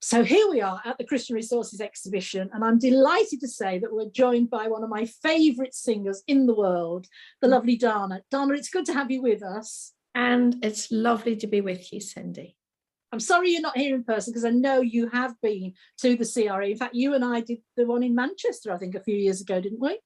So here we are at the Christian Resources exhibition, and I'm delighted to say that we're joined by one of my favourite singers in the world, the lovely Dana. Dana, it's good to have you with us. And it's lovely to be with you, Cindy. I'm sorry you're not here in person, because I know you have been to the CRE. In fact, you and I did the one in Manchester, I think, a few years ago, didn't we?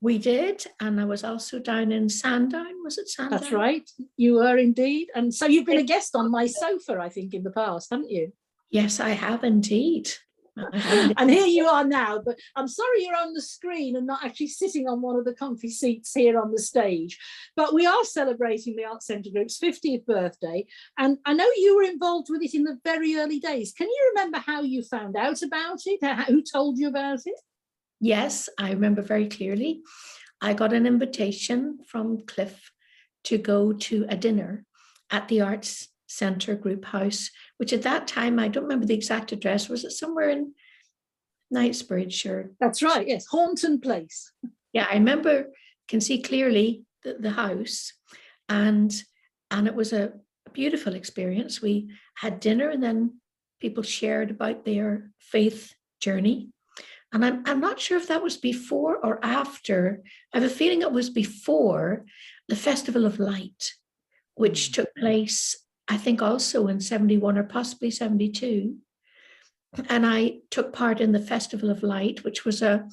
We did, and I was also down in Sandown. Was it Sandown? That's right, you were indeed. And so you've been a guest on my sofa, I think, in the past, haven't you? Yes, I have indeed. And here you are now, but I'm sorry you're on the screen and not actually sitting on one of the comfy seats here on the stage. But we are celebrating the Arts Centre Group's 50th birthday, and I know you were involved with it in the very early days. Can you remember how you found out about it? Who told you about it? Yes, I remember very clearly. I got an invitation from Cliff to go to a dinner at the Arts Centre Group House, which at that time, I don't remember the exact address, was it somewhere in Knightsbridge? Or that's right, yes, Hornton Place. Yeah, I remember, can see clearly the house, and it was a beautiful experience. We had dinner, and then people shared about their faith journey. And I'm not sure if that was before or after. I have a feeling it was before the Festival of Light, which took place, I think, also in 71 or possibly 72. And I took part in the Festival of Light, which was a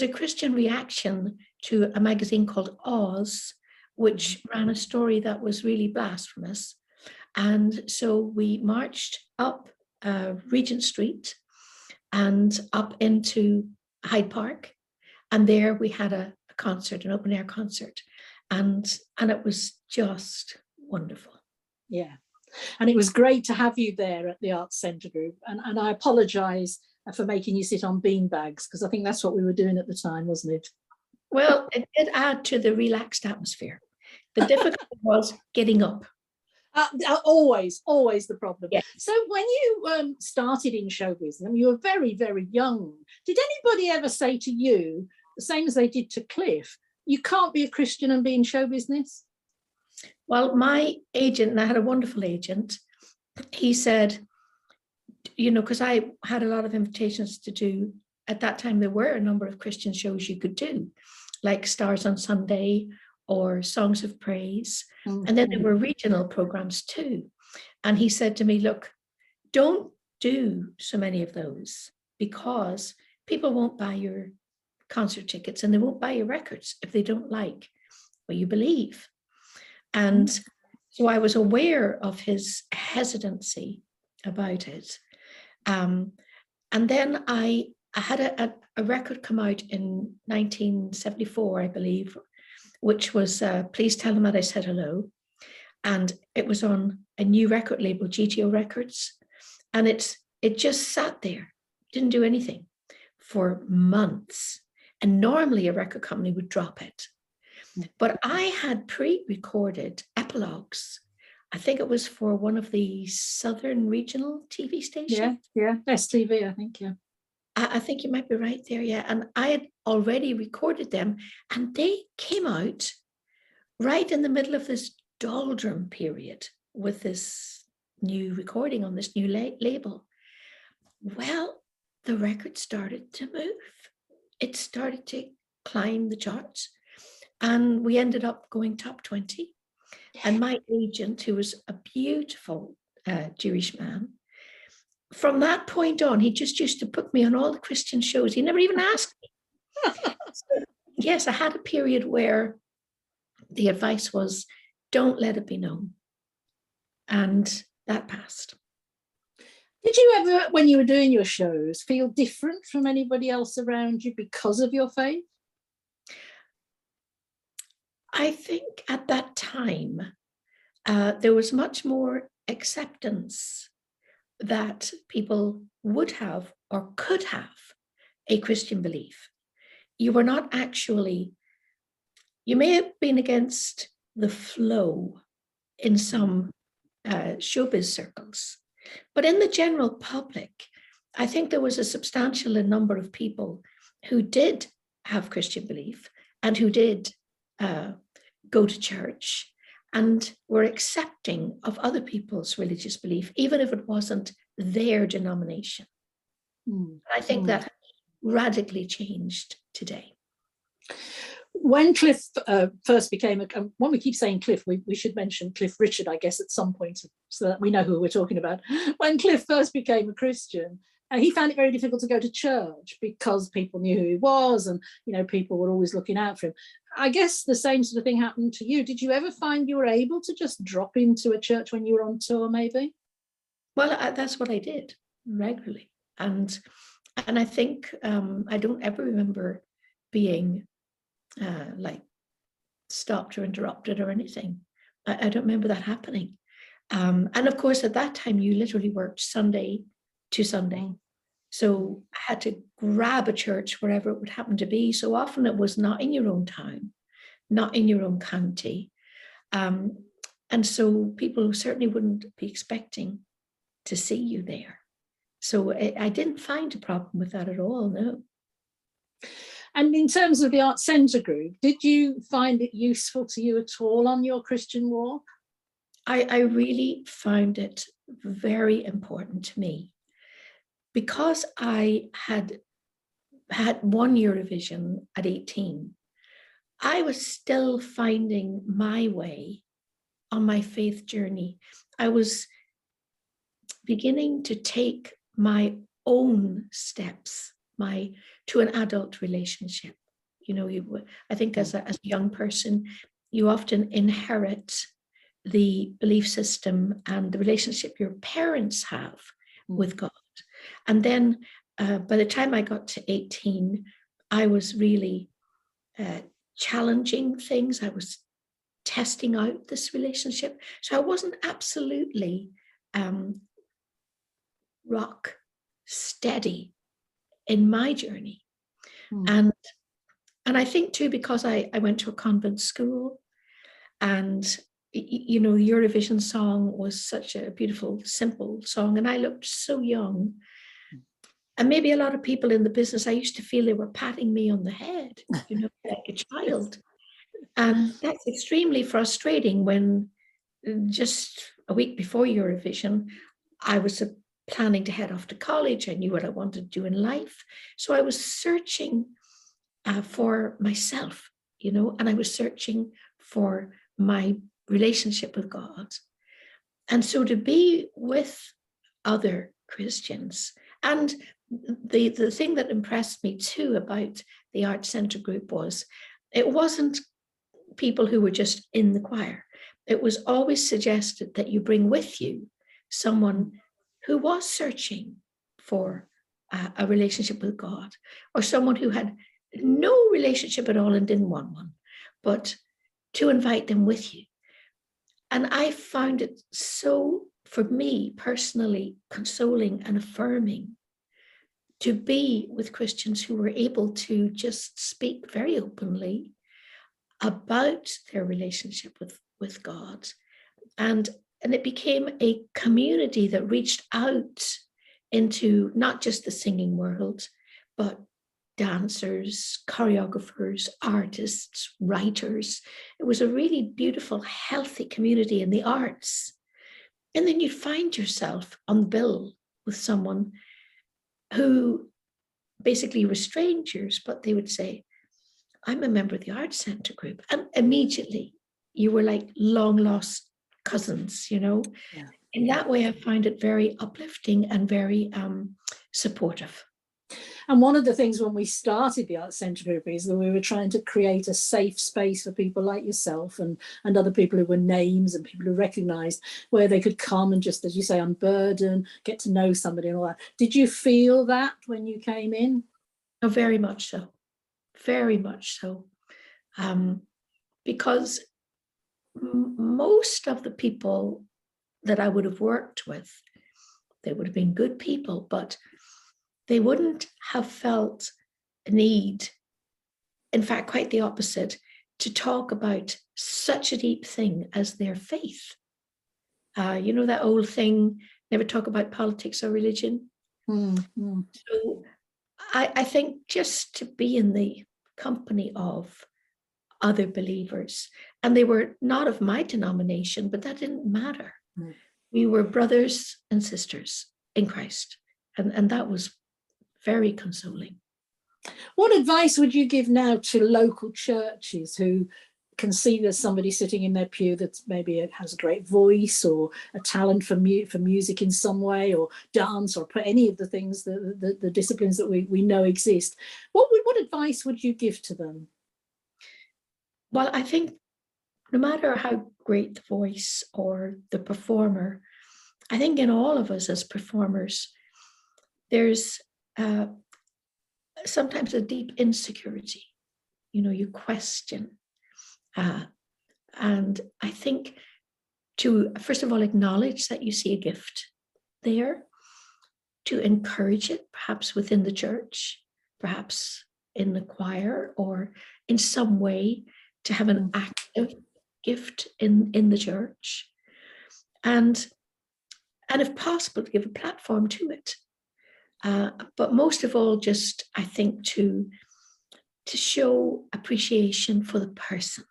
Christian reaction to a magazine called Oz, which ran a story that was really blasphemous. And so we marched up Regent Street and up into Hyde Park. And there we had a concert, an open air concert. And it was just wonderful. Yeah, and it was great to have you there at the Arts Centre Group, and I apologise for making you sit on beanbags, because I think that's what we were doing at the time, wasn't it? Well, it did add to the relaxed atmosphere. The difficulty was getting up. Always the problem. Yeah. So when you started in show business, you were very, very young. Did anybody ever say to you, the same as they did to Cliff, you can't be a Christian and be in show business? Well, my agent, and I had a wonderful agent, he said, you know, because I had a lot of invitations to do, at that time there were a number of Christian shows you could do, like Stars on Sunday or Songs of Praise. And then there were regional programs too. And he said to me, look, don't do so many of those, because people won't buy your concert tickets and they won't buy your records if they don't like what you believe. And so I was aware of his hesitancy about it. And then I had a record come out in 1974, I believe, which was Please Tell Him That I Said Hello. And it was on a new record label, GTO Records. And it just sat there, didn't do anything for months. And normally a record company would drop it. But I had pre-recorded epilogues. I think it was for one of the Southern regional TV stations. Yeah, STV, I think, yeah. I think you might be right there, yeah. And I had already recorded them, and they came out right in the middle of this doldrum period with this new recording on this new label. Well, the record started to move. It started to climb the charts. And we ended up going top 20. And my agent, who was a beautiful Jewish man, from that point on, he just used to put me on all the Christian shows. He never even asked me. So, yes, I had a period where the advice was, don't let it be known. And that passed. Did you ever, when you were doing your shows, feel different from anybody else around you because of your faith? I think at that time, there was much more acceptance that people would have or could have a Christian belief. You were not actually, you may have been against the flow in some showbiz circles, but in the general public, I think there was a substantial number of people who did have Christian belief and who did go to church and were accepting of other people's religious belief, even if it wasn't their denomination. I think that radically changed today. When Cliff first became when we keep saying Cliff, we should mention Cliff Richard, I guess, at some point, so that we know who we're talking about. When Cliff first became a Christian, he found it very difficult to go to church because people knew who he was, and people were always looking out for him. I guess the same sort of thing happened to you. Did you ever find you were able to just drop into a church when you were on tour, maybe? Well, that's what I did regularly, and I think I don't ever remember being like stopped or interrupted or anything. I don't remember that happening. And of course, at that time, you literally worked Sunday to Sunday. So I had to grab a church wherever it would happen to be. So often it was not in your own town, not in your own county. And so people certainly wouldn't be expecting to see you there. So I didn't find a problem with that at all, no. And in terms of the Art Centre group, did you find it useful to you at all on your Christian walk? I really found it very important to me, because I had 1 Eurovision at 18. I was still finding my way on my faith journey. I was beginning to take my own steps to an adult relationship. I think as a young person, you often inherit the belief system and the relationship your parents have with God. And then by the time I got to 18, I was really challenging things. I was testing out this relationship. So I wasn't absolutely rock steady in my journey. And I think too, because I went to a convent school, and the Eurovision song was such a beautiful, simple song, and I looked so young. And maybe a lot of people in the business, I used to feel they were patting me on the head, like a child. And that's extremely frustrating when just a week before Eurovision, I was planning to head off to college. I knew what I wanted to do in life. So I was searching for myself, and I was searching for my relationship with God. And so to be with other Christians, and the thing that impressed me too about the Art Centre group was it wasn't people who were just in the choir. It was always suggested that you bring with you someone who was searching for a relationship with God, or someone who had no relationship at all and didn't want one, but to invite them with you. And I found it so, for me personally, consoling and affirming to be with Christians who were able to just speak very openly about their relationship with God. And it became a community that reached out into not just the singing world, but dancers, choreographers, artists, writers. It was a really beautiful, healthy community in the arts. And then you'd find yourself on the bill with someone who basically were strangers, but they would say, I'm a member of the Arts Centre group. And immediately you were like long lost cousins, Yeah. In that way, I find it very uplifting and very supportive. And one of the things when we started the Arts Centre group is that we were trying to create a safe space for people like yourself and other people who were names and people who recognised, where they could come and just, as you say, unburden, get to know somebody and all that. Did you feel that when you came in? Oh, very much so. Very much so. Because most of the people that I would have worked with, they would have been good people, but they wouldn't have felt a need, in fact, quite the opposite, to talk about such a deep thing as their faith. That old thing, never talk about politics or religion. Mm-hmm. So I think just to be in the company of other believers, and they were not of my denomination, but that didn't matter. We were brothers and sisters in Christ. And that was very consoling. What advice would you give now to local churches who can see there's somebody sitting in their pew that maybe has a great voice or a talent for music in some way, or dance, or any of the things, the disciplines that we know exist? What advice would you give to them? Well, I think no matter how great the voice or the performer, I think in all of us as performers, there's sometimes a deep insecurity. You question. And I think to, first of all, acknowledge that you see a gift there, to encourage it, perhaps within the church, perhaps in the choir, or in some way to have an active gift in the church. And if possible, to give a platform to it. But most of all, just, I think, to show appreciation for the person,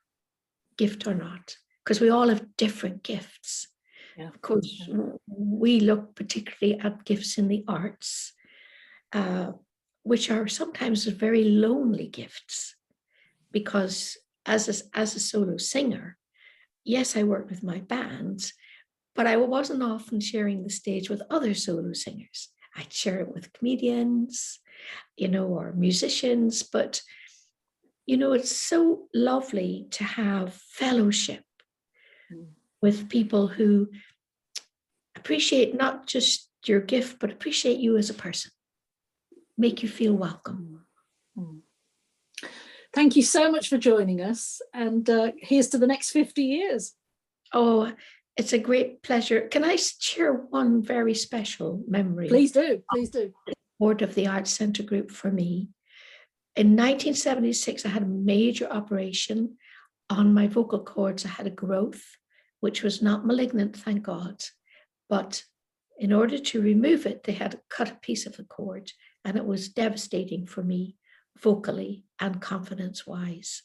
gift or not, because we all have different gifts. Yeah. Of course, we look particularly at gifts in the arts, which are sometimes very lonely gifts, because as a solo singer, yes, I work with my bands, but I wasn't often sharing the stage with other solo singers. I'd share it with comedians, or musicians, but it's so lovely to have fellowship with people who appreciate not just your gift, but appreciate you as a person, make you feel welcome. Thank you so much for joining us, and here's to the next 50 years. Oh, it's a great pleasure. Can I share one very special memory? Please do, please do. The board of the Arts Centre Group for me. In 1976, I had a major operation on my vocal cords. I had a growth, which was not malignant, thank God. But in order to remove it, they had to cut a piece of the cord, and it was devastating for me vocally and confidence-wise.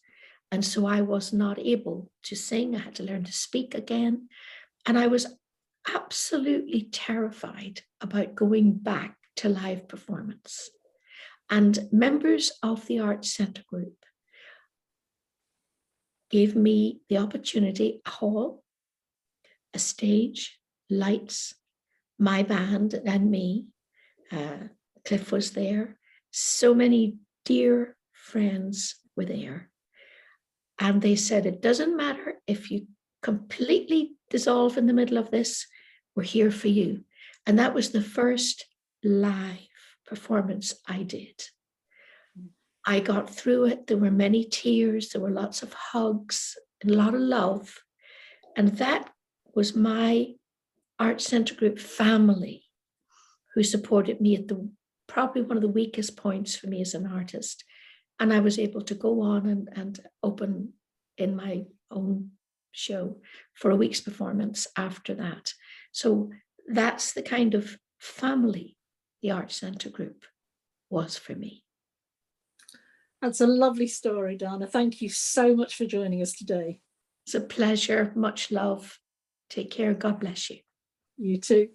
And so I was not able to sing. I had to learn to speak again. And I was absolutely terrified about going back to live performance. And members of the Arts Centre Group gave me the opportunity, a hall, a stage, lights, my band and me. Cliff was there. So many dear friends were there. And they said, it doesn't matter if you completely dissolve in the middle of this, we're here for you. And that was the first live performance I did. I got through it. There were many tears. There were lots of hugs and a lot of love. And that was my Arts Centre Group family who supported me at probably one of the weakest points for me as an artist. And I was able to go on and open in my own show for a week's performance after that. So that's the kind of family the Arts Centre Group was for me. That's a lovely story, Dana. Thank you so much for joining us today. It's a pleasure. Much love. Take care. God bless you. You too.